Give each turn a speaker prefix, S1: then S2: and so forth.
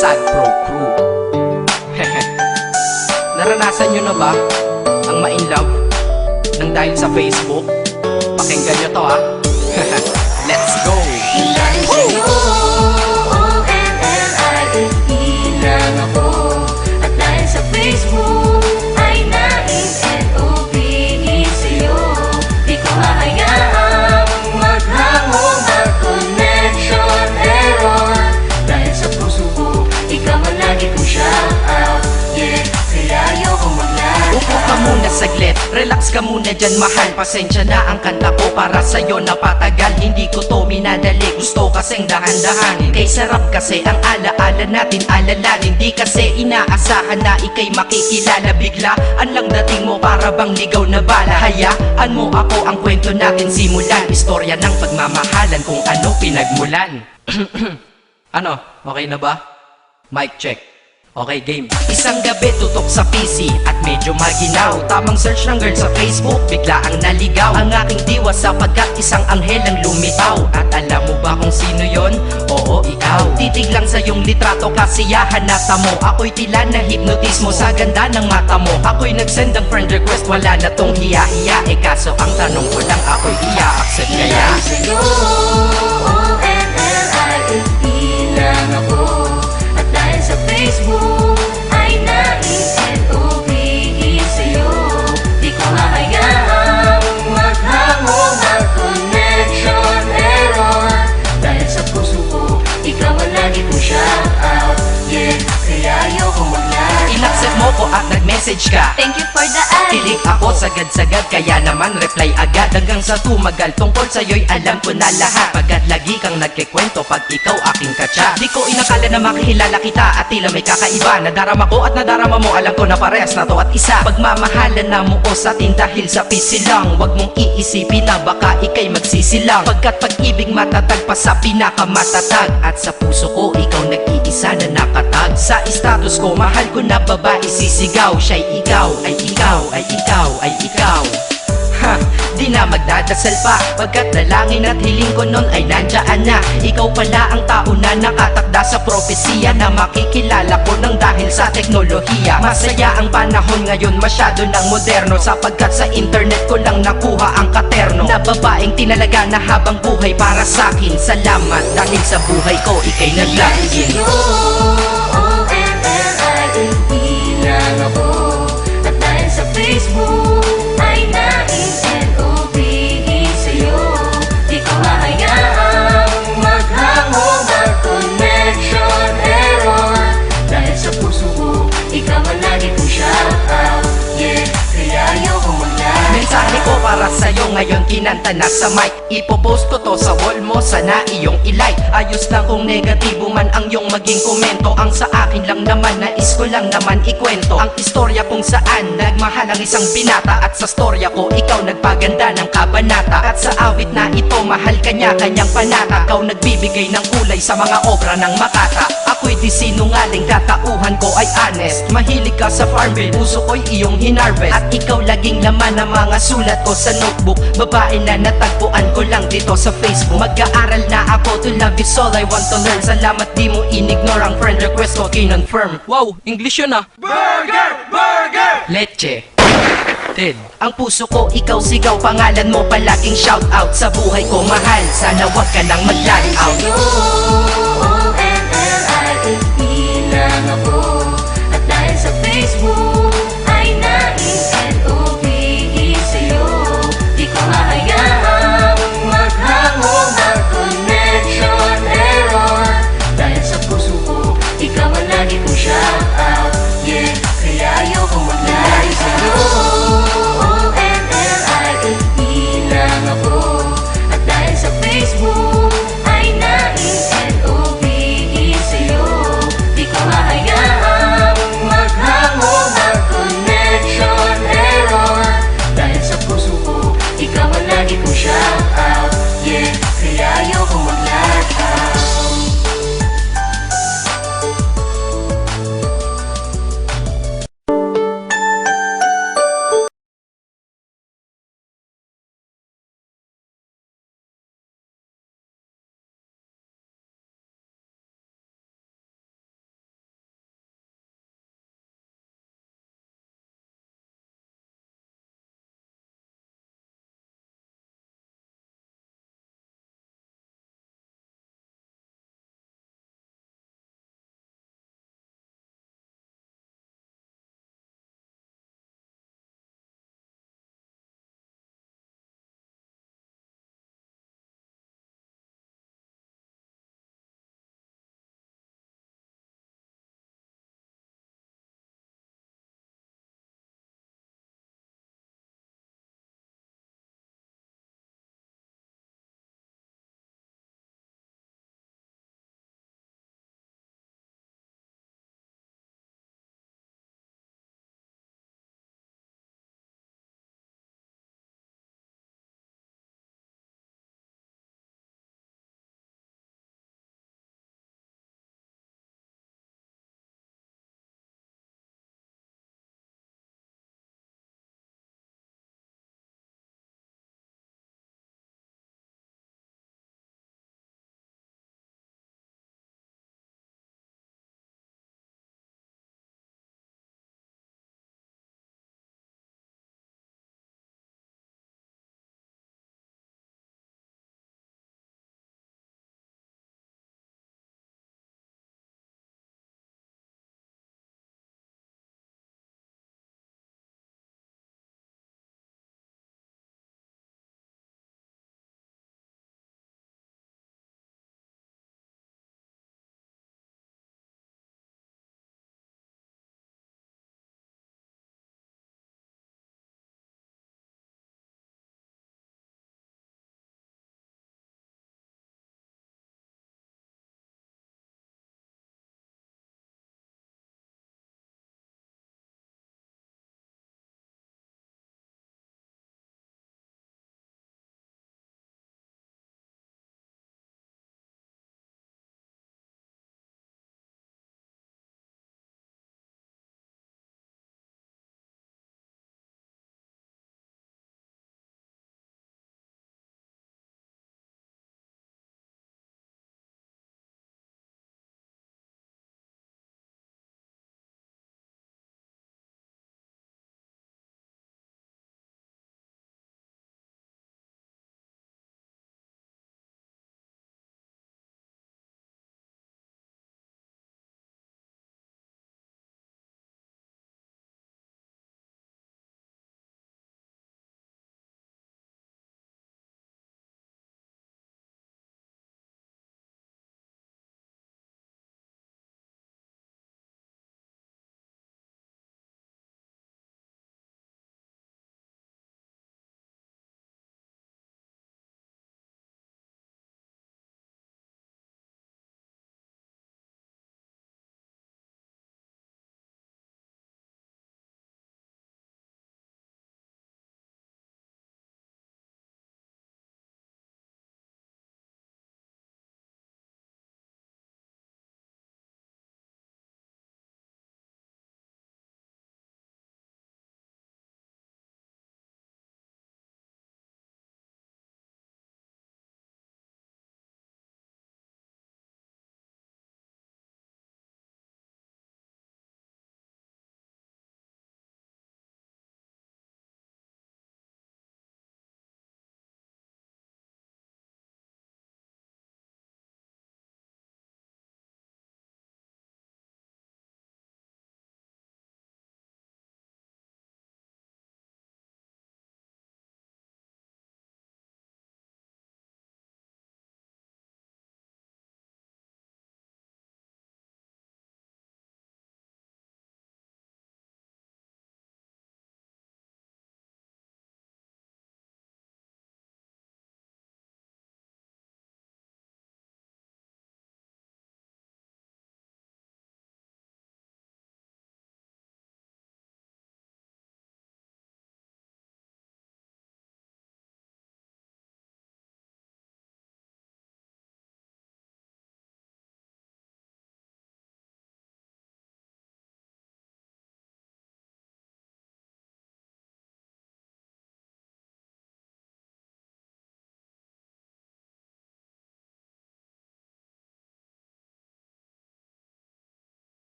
S1: Sad Pro Crew. Naranasan nyo na ba ang ma-inlove nang dahil sa Facebook? Pakinggan nyo to ha. Let's go!
S2: Dahil sa'yo, O-N-L-I-F-E lang ako. At dahil sa Facebook ay na-N-O-V-E sa'yo. Di ko hahayaang maghangong ang connection error. Dahil sa puso ko, ikaw ang lagi kong shout out. Yeah, kaya ayoko mag-lag.
S1: Upo ka muna saglit, relax ka muna dyan mahal. Pasensya na ang kanta ko para sa'yo napatagal. Hindi ko to minadali, gusto kasing dahan-dahan. Kay sarap kasi ang alaala natin alalanin. Di kasi inaasahan na ikay makikilala. Biglaan lang dating mo para bang ligaw na bala. Hayaan mo ako ang kwento natin simulan. Istorya ng pagmamahalan kung ano pinagmulan. Ano, okay na ba? Mic check. Okay, game. Isang gabi tutok sa PC at medyo maginaw. Tamang search ng girl sa Facebook, bigla ang naligaw. Ang aking diwa sapagkat isang anghel ang lumitaw. At alam mo ba kung sino yon? Oo, ikaw. Titig lang sa iyong litrato, kasiyahan na tamo. Ako'y tila na hipnotismo sa ganda ng mata mo. Ako'y nagsend ng friend request, wala na tong hiya-hiya. Kaso ang tanong ko lang, ako'y iya-accept kaya?
S2: Dahil sa'yo, O-N-L-I-F-E lang ako. At dahil sa Facebook ay na-N-O-V-E sa'yo. Di ko hahayaang maghangong ang connection error. Dahil sa puso ko, ikaw ang lagi kong shout out. Yeah, kaya ayoko mag-lag.
S1: In-accept mo ko at nag-message ka.
S2: Thank you for the ad.
S1: Kilig ako sagad-sagad, kaya naman reply agad. Hanggang sa tumagal, tungkol sa'yo'y alam ko na lahat. Pagkat lagi kang nagkikwento pag ikaw aking katsa. Di ko inakala na makikilala kita at tila may kakaiba. Nadarama ko at nadarama mo, alam ko na parehas na to at isa. Pagmamahalan na mo o sa atin dahil sa pisilang. Huwag mong iisipin na baka ikay magsisilang. Pagkat pag-ibig matatag pa sa pinakamatatag. At sa puso ko, ikaw nag-iisa na nakatag. Sa status ko, mahal ko na babae sisigaw. Siya'y ikaw, ay ikaw, ay ikaw, ay ikaw. Ha, di na magdadasal pa. Pagkat dalangin at hiling ko nun ay nandiyan na. Ikaw pala ang tao na nakatakda sa propesiya. Na makikilala ko nang dahil sa teknolohiya. Masaya ang panahon ngayon, masyado ng moderno. Sapagkat sa internet ko lang nakuha ang katerno. Na babaeng tinalaga na habang buhay para sa'kin. Salamat dahil sa buhay ko, ikay nag-login.
S2: O-N-L-I-F-E lang ako. At dahil sa Facebook ay na-N-O-V-E sa'yo. Di ko hahayaang maghangong ang connection error. Dahil sa puso ko, ikaw ang lagi kong shout out. Yeah, kaya ayoko mag-lag.
S1: Mensahe ko para sa'yo ngayon kinanta na sa mic. Ipopost ko to sa wall mo, sana iyong ilike. Ayos lang kung negatibo man ang iyong maging komento. Ang sa akin lang naman, nais ko lang naman ikwento ang istorya kung saan nagmahal ang isang binata. At sa storya ko, ikaw nagpaganda ng kabanata. At sa awit na ito, mahal kanya kanyang panata. Ikaw nagbibigay ng kulay sa mga obra ng Makata. Ako'y di sinungaling, katauhan ko ay honest. Mahilig ka sa farm bill, puso ko'y iyong hinarvest. At ikaw laging laman ng mga sulat ko sa notebook. Babae na natagpuan ko lang dito sa Facebook. Mag-aaral na ako, to love is all I want to learn. Salamat di mo inignore ang friend request ko, kinonfirm. Wow, English yun ah. Burger! Burger! Leche. Ted. Ang puso ko, ikaw sigaw, pangalan mo palaging shout out. Sa buhay ko mahal, sana wag ka lang mag-lag out.